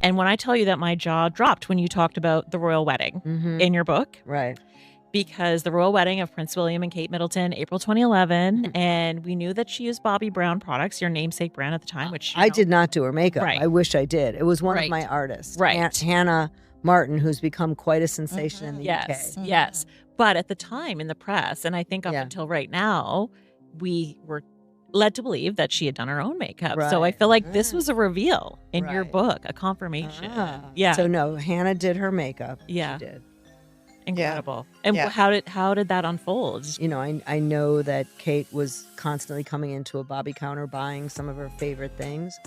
And when I tell you that my jaw dropped when you talked about the royal wedding in your book. Right. Because the royal wedding of Prince William and Kate Middleton, April 2011, and we knew that she used Bobbi Brown products, your namesake brand at the time, which I did not do her makeup. Right. I wish I did. It was one of my artists, Hannah Martin, who's become quite a sensation in the UK. Yes. But at the time in the press, and I think up until right now, we were led to believe that she had done her own makeup. Right. So I feel like this was a reveal in your book, a confirmation. Yeah. So no, Hannah did her makeup. Yeah. She did. Incredible. And how did that unfold? You know, I know that Kate was constantly coming into a Bobbi counter buying some of her favorite things.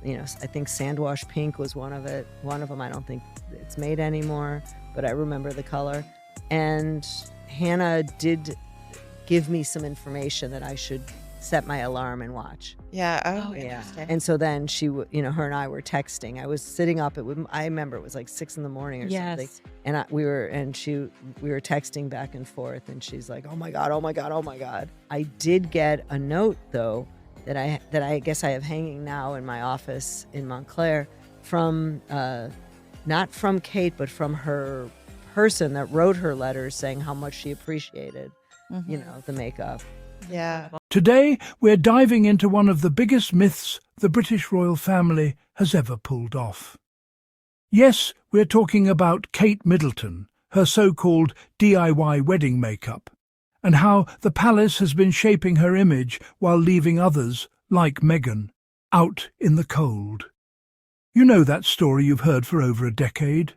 You know, I think Sandwash Pink was one of them. I don't think it's made anymore, but I remember the color. And Hannah did give me some information that I should set my alarm and watch. Yeah. Oh, yeah. And so then she, her and I were texting. I was sitting up. I remember it was like 6 a.m. or something. And we were texting back and forth. And she's like, "Oh my God, oh my God, oh my God." I did get a note though that I guess I have hanging now in my office in Montclair from, not from Kate, but from her person that wrote her letters saying how much she appreciated, the makeup. Yeah. Today, we're diving into one of the biggest myths the British royal family has ever pulled off. Yes, we're talking about Kate Middleton, her so-called DIY wedding makeup, and how the palace has been shaping her image while leaving others, like Meghan, out in the cold. You know that story you've heard for over a decade?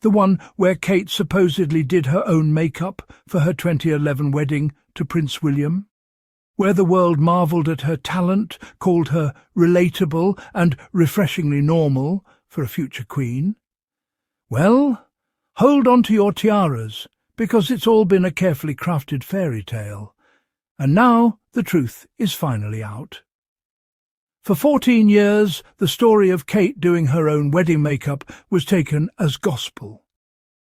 The one where Kate supposedly did her own makeup for her 2011 wedding to Prince William, where the world marvelled at her talent, called her relatable and refreshingly normal for a future queen. Well, hold on to your tiaras, because it's all been a carefully crafted fairy tale, and now the truth is finally out. For 14 years, the story of Kate doing her own wedding makeup was taken as gospel.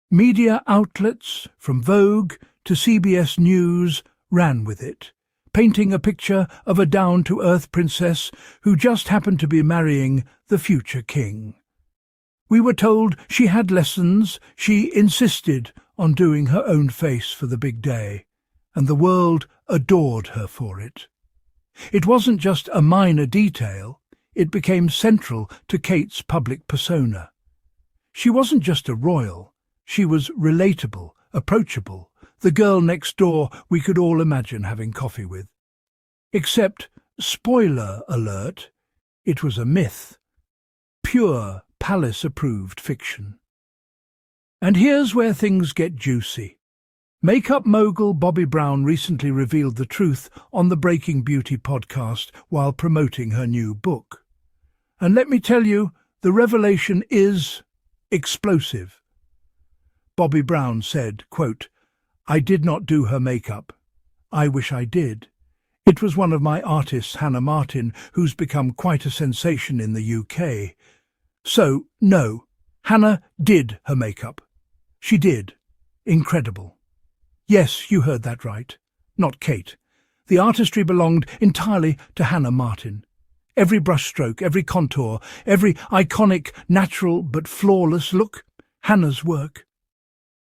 Media outlets, from Vogue to CBS News, ran with it, painting a picture of a down-to-earth princess who just happened to be marrying the future king. We were told she had lessons, she insisted on doing her own face for the big day, and the world adored her for it. It wasn't just a minor detail, it became central to Kate's public persona. She wasn't just a royal, she was relatable, approachable, the girl next door we could all imagine having coffee with. Except, spoiler alert, it was a myth. Pure palace-approved fiction. And here's where things get juicy. Makeup mogul Bobbi Brown recently revealed the truth on the Breaking Beauty podcast while promoting her new book. And let me tell you, the revelation is explosive. Bobbi Brown said, quote, "I did not do her makeup. I wish I did. It was one of my artists, Hannah Martin, who's become quite a sensation in the UK. So, no, Hannah did her makeup. She did. Incredible. Yes, you heard that right. Not Kate. The artistry belonged entirely to Hannah Martin. Every brushstroke, every contour, every iconic, natural but flawless look, Hannah's work.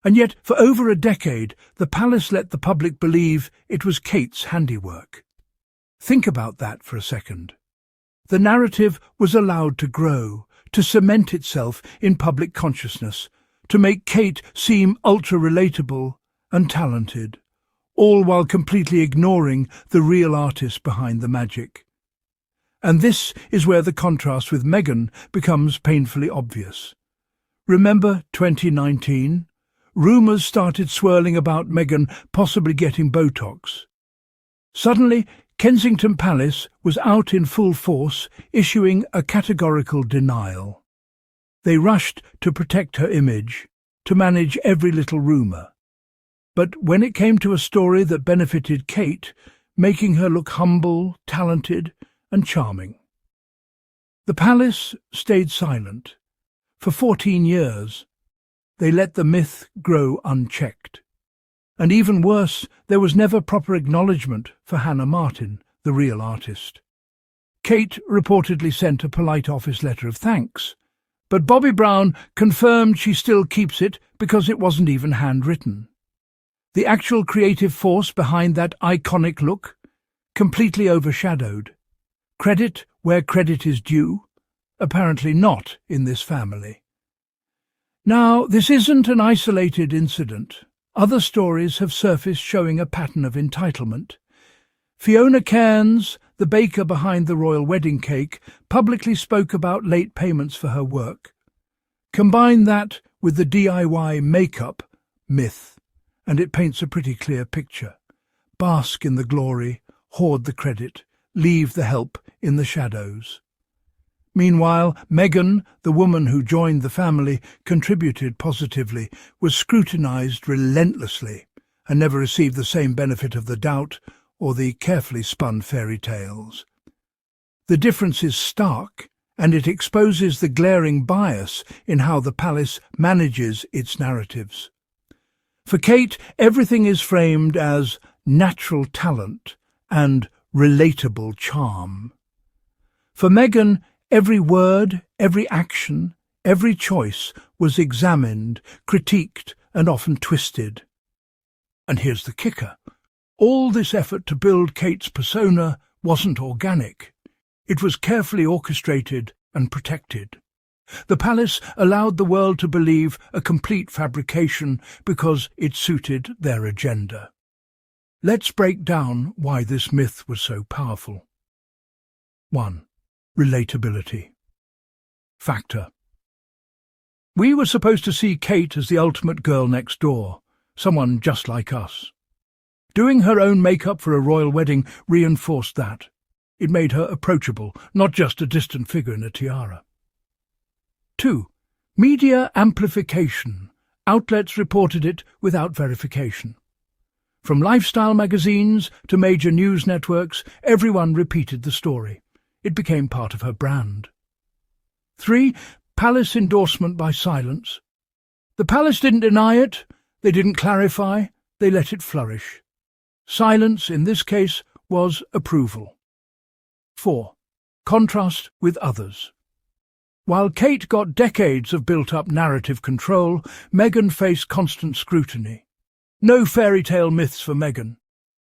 And yet, for over a decade, the palace let the public believe it was Kate's handiwork. Think about that for a second. The narrative was allowed to grow, to cement itself in public consciousness, to make Kate seem ultra-relatable and talented, all while completely ignoring the real artist behind the magic. And this is where the contrast with Meghan becomes painfully obvious. Remember 2019? Rumours started swirling about Meghan possibly getting Botox. Suddenly, Kensington Palace was out in full force, issuing a categorical denial. They rushed to protect her image, to manage every little rumour. But when it came to a story that benefited Kate, making her look humble, talented, and charming, the palace stayed silent. For 14 years, they let the myth grow unchecked. And even worse, there was never proper acknowledgement for Hannah Martin, the real artist. Kate reportedly sent a polite office letter of thanks, But Bobbi Brown confirmed she still keeps it because it wasn't even handwritten. The actual creative force behind that iconic look? Completely overshadowed. Credit where credit is due? Apparently not in this family. Now, this isn't an isolated incident. Other stories have surfaced showing a pattern of entitlement. Fiona Cairns, the baker behind the royal wedding cake, publicly spoke about late payments for her work. Combine that with the DIY makeup myth, and it paints a pretty clear picture. Bask in the glory, hoard the credit, leave the help in the shadows. Meanwhile, Meghan, the woman who joined the family, contributed positively, was scrutinised relentlessly, and never received the same benefit of the doubt or the carefully spun fairy tales. The difference is stark, and it exposes the glaring bias in how the palace manages its narratives. For Kate, everything is framed as natural talent and relatable charm. For Meghan, every word, every action, every choice was examined, critiqued, and often twisted. And here's the kicker. All this effort to build Kate's persona wasn't organic. It was carefully orchestrated and protected. The palace allowed the world to believe a complete fabrication because it suited their agenda. Let's break down why this myth was so powerful. 1. Relatability. Factor. We were supposed to see Kate as the ultimate girl next door, someone just like us. Doing her own makeup for a royal wedding reinforced that. It made her approachable, not just a distant figure in a tiara. 2. Media amplification. Outlets reported it without verification. From lifestyle magazines to major news networks, everyone repeated the story. It became part of her brand. 3. Palace endorsement by silence. The palace didn't deny it, they didn't clarify, they let it flourish. Silence, in this case, was approval. 4. Contrast with others. While Kate got decades of built-up narrative control, Meghan faced constant scrutiny. No fairy tale myths for Meghan,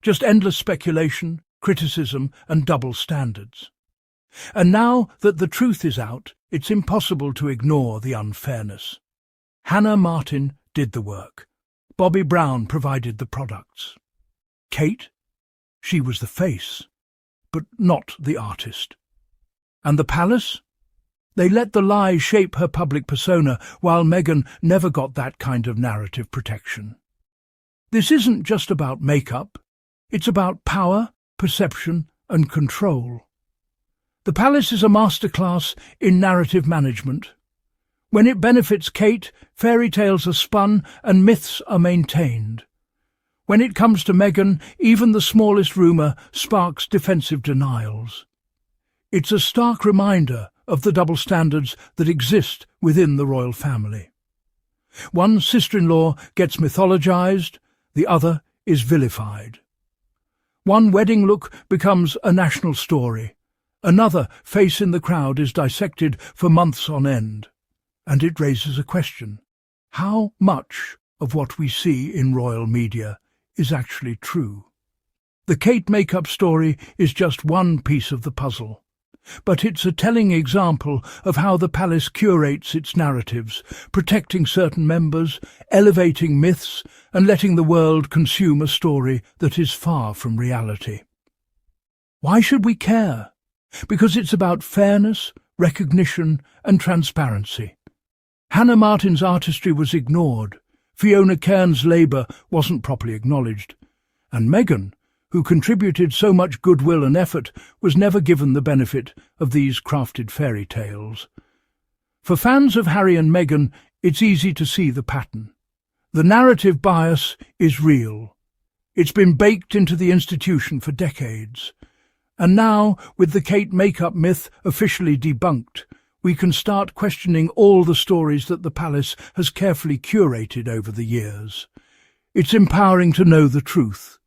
just endless speculation, criticism, and double standards. And now that the truth is out, it's impossible to ignore the unfairness. Hannah Martin did the work. Bobbi Brown provided the products. Kate? She was the face, but not the artist. And the palace? They let the lie shape her public persona, while Meghan never got that kind of narrative protection. This isn't just about makeup. It's about power, perception, and control. The palace is a masterclass in narrative management. When it benefits Kate, fairy tales are spun and myths are maintained. When it comes to Meghan, even the smallest rumour sparks defensive denials. It's a stark reminder of the double standards that exist within the royal family. One sister-in-law gets mythologized, the other is vilified. One wedding look becomes a national story. Another face in the crowd is dissected for months on end. And it raises a question. How much of what we see in royal media is actually true? The Kate makeup story is just one piece of the puzzle. But it's a telling example of how the palace curates its narratives, protecting certain members, elevating myths, and letting the world consume a story that is far from reality. Why should we care? Because it's about fairness, recognition, and transparency. Hannah Martin's artistry was ignored, Fiona Cairns' labour wasn't properly acknowledged, and Meghan, who contributed so much goodwill and effort, was never given the benefit of these crafted fairy tales. For fans of Harry and Meghan, it's easy to see the pattern. The narrative bias is real. It's been baked into the institution for decades. And now, with the Kate makeup myth officially debunked, we can start questioning all the stories that the palace has carefully curated over the years. It's empowering to know the truth.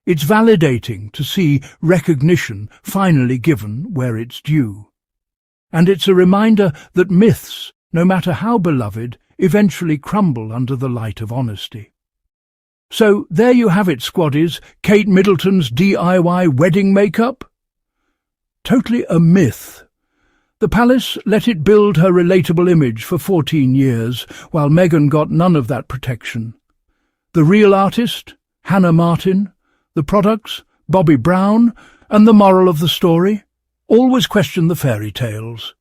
It's validating to see recognition finally given where it's due. And it's a reminder that myths, no matter how beloved, eventually crumble under the light of honesty. So there you have it, squaddies, Kate Middleton's DIY wedding makeup. Totally a myth. The palace let it build her relatable image for 14 years, while Meghan got none of that protection. The real artist, Hannah Martin, the products, Bobbi Brown, and the moral of the story? Always question the fairy tales.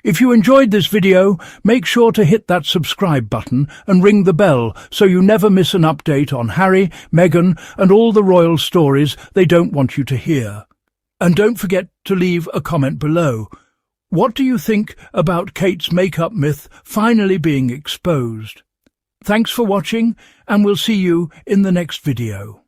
If you enjoyed this video, make sure to hit that subscribe button and ring the bell so you never miss an update on Harry, Meghan, and all the royal stories they don't want you to hear. And don't forget to leave a comment below. What do you think about Kate's makeup myth finally being exposed? Thanks for watching, and we'll see you in the next video.